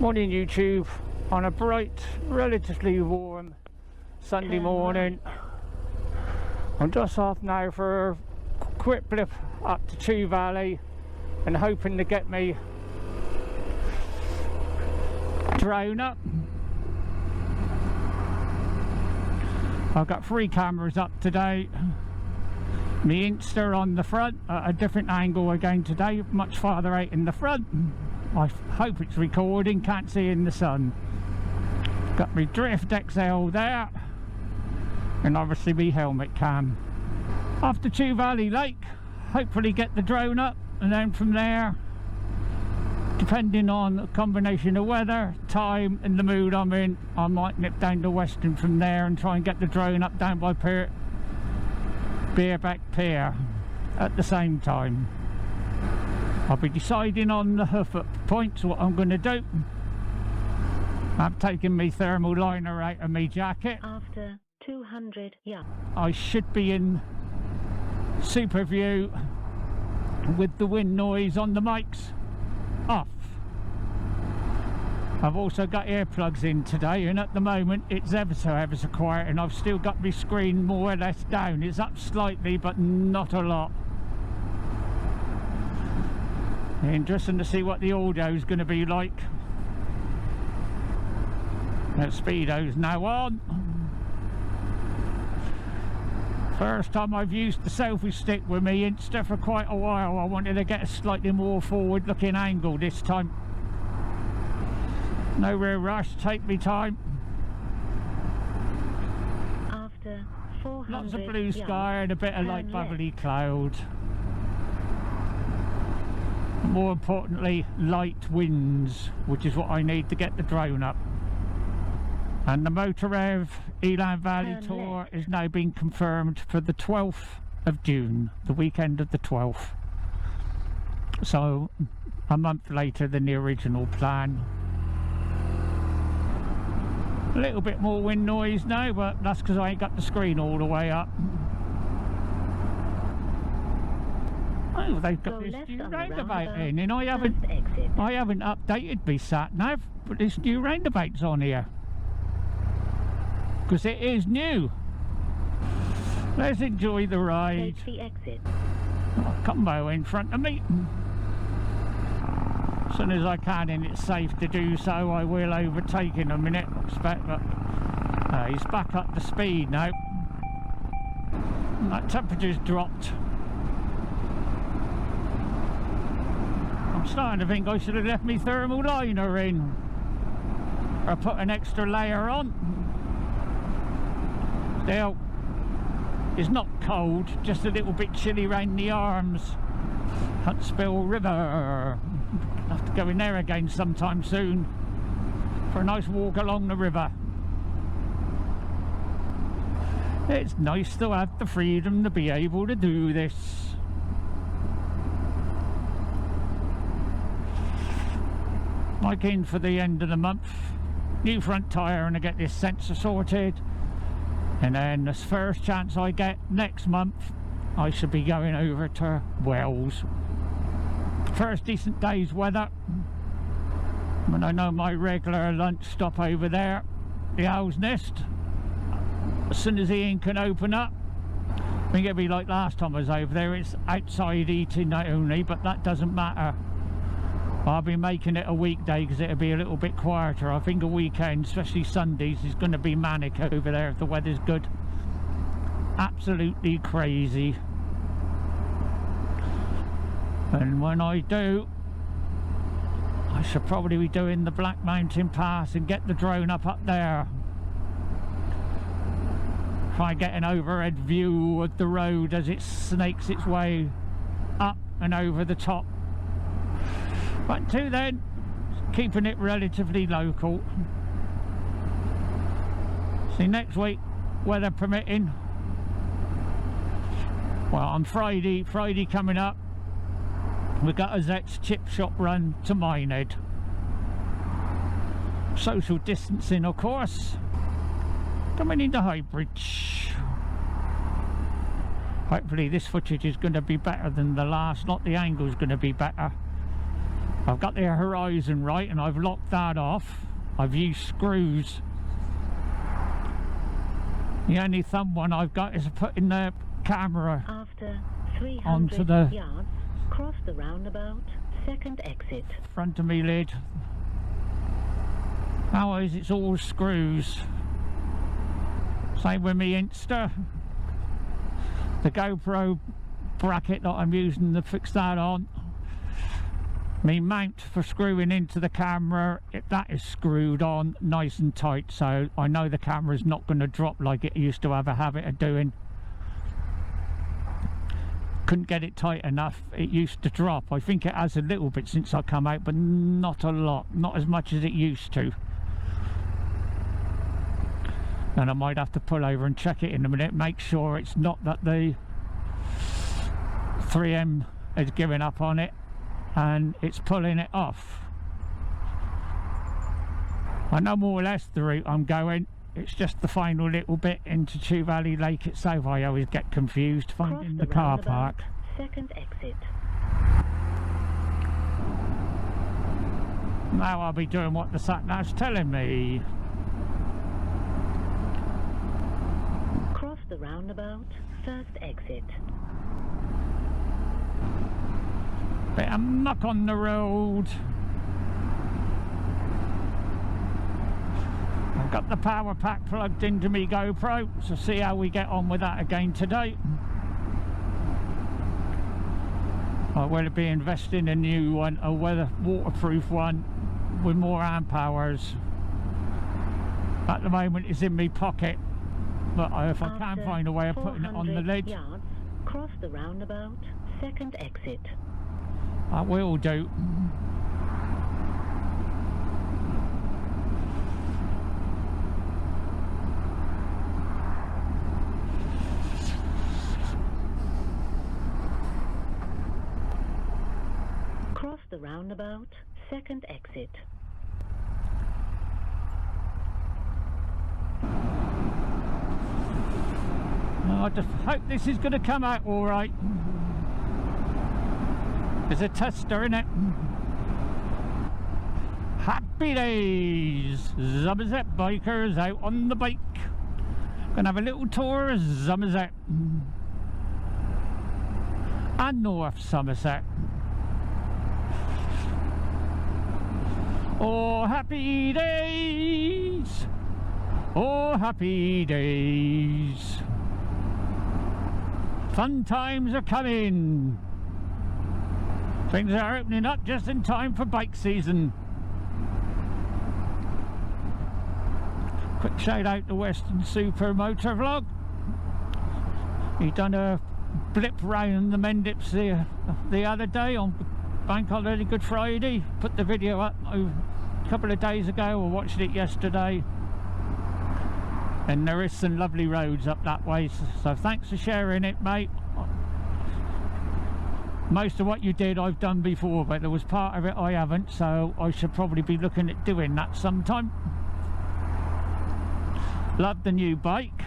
Morning YouTube, on a bright, relatively warm Sunday morning. I'm just off now for a quick blip up to Chew Valley and hoping to get me drone up. I've got 3 cameras up today. My Insta on the front at a different angle again today, much farther out in the front. I hope it's recording, can't see in the sun. Got my Drift XL there, and obviously my helmet cam. Off to Chew Valley Lake, hopefully get the drone up, and then from there, depending on a combination of weather, time and the mood I'm in, I might nip down to Weston from there and try and get the drone up down by Beerbeck Pier at the same time. I'll be deciding on the hoof up points what I'm going to do. I've taken my thermal liner out of my jacket. After 200 yards. I should be in super view with the wind noise on the mics off. I've also got earplugs in today, and at the moment it's ever so quiet, and I've still got my screen more or less down. It's up slightly but not a lot. Interesting to see what the audio is going to be like. That speedo's now on. First time I've used the selfie stick with me Insta for quite a while. I wanted to get a slightly more forward looking angle this time. No real rush, take me time. After 400 lots of blue sky and a bit of light bubbly cloud. More importantly, light winds, which is what I need to get the drone up. And the Motorrev Elan Valley Tour is now being confirmed for the 12th of June, the weekend of the 12th. So a month later than the original plan. A little bit more wind noise now, but that's because I ain't got the screen all the way up. Oh, they've got this new roundabout in, and I haven't updated my sat nav, but this new roundabout's on here because it is new. Let's enjoy the ride. Take the exit. Oh, combo in front of me. As soon as I can and it's safe to do so, I will overtake in a minute. I expect that he's back up to speed now. That temperature's dropped. I'm starting to think I should have left me thermal liner in, or put an extra layer on. Still, it's not cold, just a little bit chilly round the arms. Huntsville River. I'll have to go in there again sometime soon for a nice walk along the river. It's nice to have the freedom to be able to do this. Like in for the end of the month, new front tyre, and I get this sensor sorted, and then the first chance I get next month I should be going over to Wells. First decent day's weather, when I know my regular lunch stop over there, the Owl's Nest. As soon as Ian can open up, I think it'll be like last time I was over there, it's outside eating not only, but that doesn't matter. I'll be making it a weekday because it'll be a little bit quieter. I think a weekend, especially Sundays, is going to be manic over there if the weather's good. Absolutely crazy. And when I do, I should probably be doing the Black Mountain Pass and get the drone up there. Try and get an overhead view of the road as it snakes its way up and over the top. But until then, keeping it relatively local. See, next week, weather permitting, well, on Friday coming up, we've got a Zet's chip shop run to Minehead. Social distancing, of course. Coming into Highbridge. Hopefully this footage is going to be better than the last, not the angle's going to be better. I've got the horizon right and I've locked that off. I've used screws. The only thumb one I've got is putting the camera After 300 onto the yards, cross the roundabout, second exit. front of me lid. Otherwise it's all screws. Same with me Insta. The GoPro bracket that I'm using to fix that on. Me mount for screwing into the camera, that is screwed on nice and tight, so I know the camera's not going to drop like it used to have a habit of doing. Couldn't get it tight enough. It used to drop. I think it has a little bit since I come out, but not a lot, not as much as it used to. And I might have to pull over and check it in a minute, make sure it's not that the 3M has given up on it and it's pulling it off. I know more or less the route I'm going. It's just the final little bit into Chew Valley Lake itself. I always get confused finding the car park. Second exit. Now I'll be doing what the sat-nav's telling me. Cross the roundabout, first exit. Bit of muck on the road. I've got the power pack plugged into me GoPro, so see how we get on with that again today. I will be investing in a new one, a waterproof one with more amp hours. At the moment it's in my pocket, but if I can find a way of putting it on the lid, yards, cross the roundabout, second exit. I will do. Cross the roundabout, second exit. I just hope this is going to come out all right. There's a tester in it. Happy days, Somerset bikers out on the bike. Gonna have a little tour of Somerset and North Somerset. Oh, happy days. Oh, happy days. Fun times are coming. Things are opening up just in time for bike season. Quick shout out to Western Super Motor Vlog. He done a blip round the Mendips the other day on Bank Holiday Good Friday. Put the video up a couple of days ago. I watched it yesterday. And there is some lovely roads up that way, so thanks for sharing it, mate. Most of what you did I've done before, but there was part of it I haven't, so I should probably be looking at doing that sometime. Love the new bike.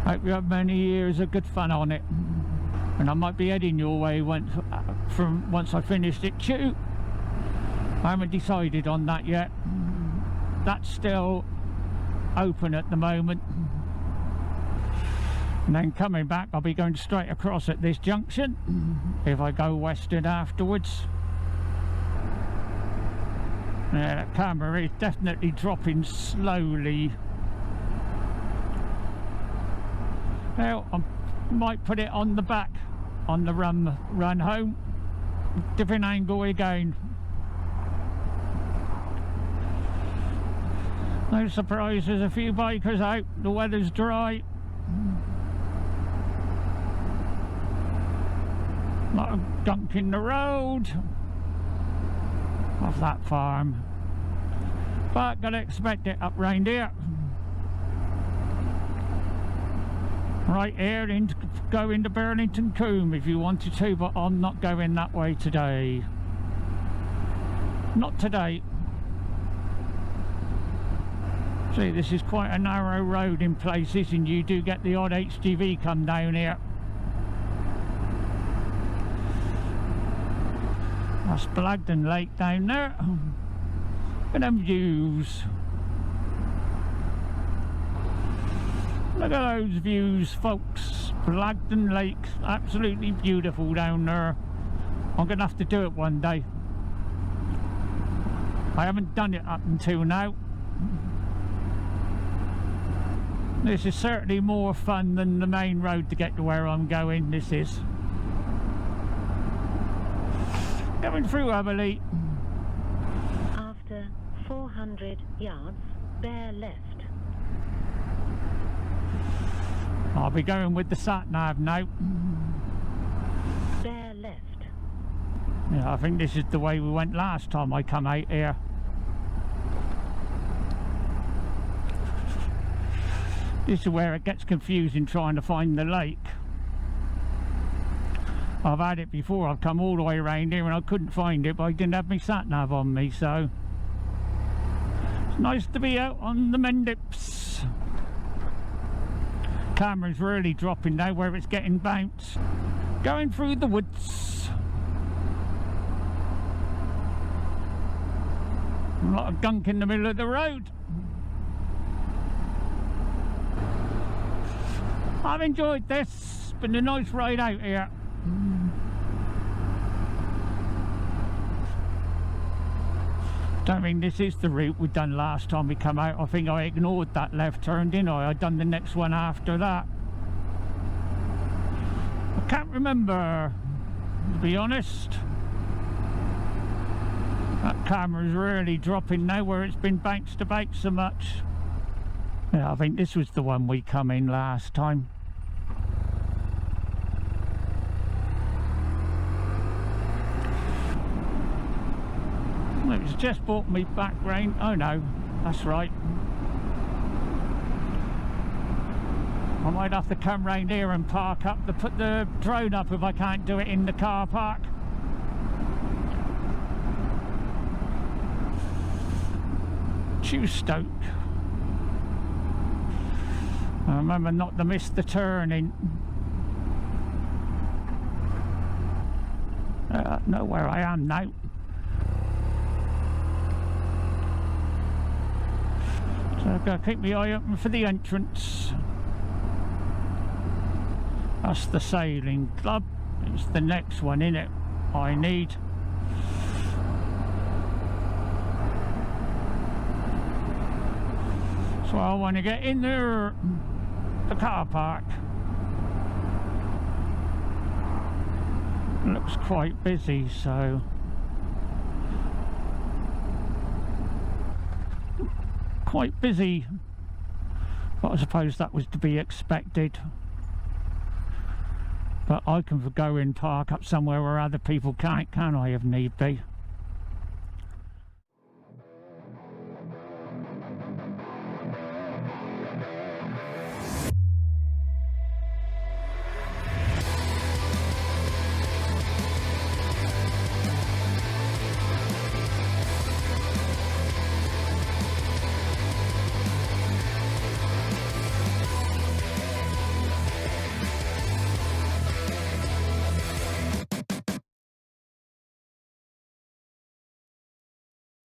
Hope you have many years of good fun on it. And I might be heading your way once I finished it too. I haven't decided on that yet. That's still open at the moment. And then coming back, I'll be going straight across at this junction if I go western afterwards. Yeah, that camera is definitely dropping slowly. Well, I might put it on the back on the run home. Different angle again. No surprise, there's a few bikers out. The weather's dry. Lot of gunk in the road off that farm, but gotta expect it up round here. Right here, go into Burlington Combe if you wanted to, but I'm not going that way today. Not today. See, this is quite a narrow road in places, and you do get the odd HGV come down here. That's Blagden Lake down there. Look at them views. Look at those views, folks. Blagden Lake, absolutely beautiful down there. I'm going to have to do it one day. I haven't done it up until now. This is certainly more fun than the main road to get to where I'm going. This is. Going through Aberley. After 400 yards, bear left. I'll be going with the sat-nav now. Bear left. Yeah, I think this is the way we went last time I come out here. This is where it gets confusing trying to find the lake. I've had it before, I've come all the way around here and I couldn't find it, but I didn't have my sat-nav on me, so it's nice to be out on the Mendips. Camera's really dropping now where it's getting bounced. Going through the woods. A lot of gunk in the middle of the road. I've enjoyed this. It's been a nice ride out here. Don't think this is the route we done last time we come out. I think I ignored that left turn, didn't I? I done the next one after that. I can't remember, to be honest. That camera's really dropping now where it's been bounced about so much. Yeah, I think this was the one we come in last time. It was just brought me back round. Oh no, that's right. I might have to come round here and park up to put the drone up if I can't do it in the car park. Chewstoke. I remember not to miss the turning. Know where I am now. So I've got to keep my eye open for the entrance. That's the sailing club. It's the next one, innit? I need. So I want to get in there, the car park. It looks quite busy, so quite busy, but I suppose that was to be expected. But I can go and park up somewhere where other people can't, can I, if need be?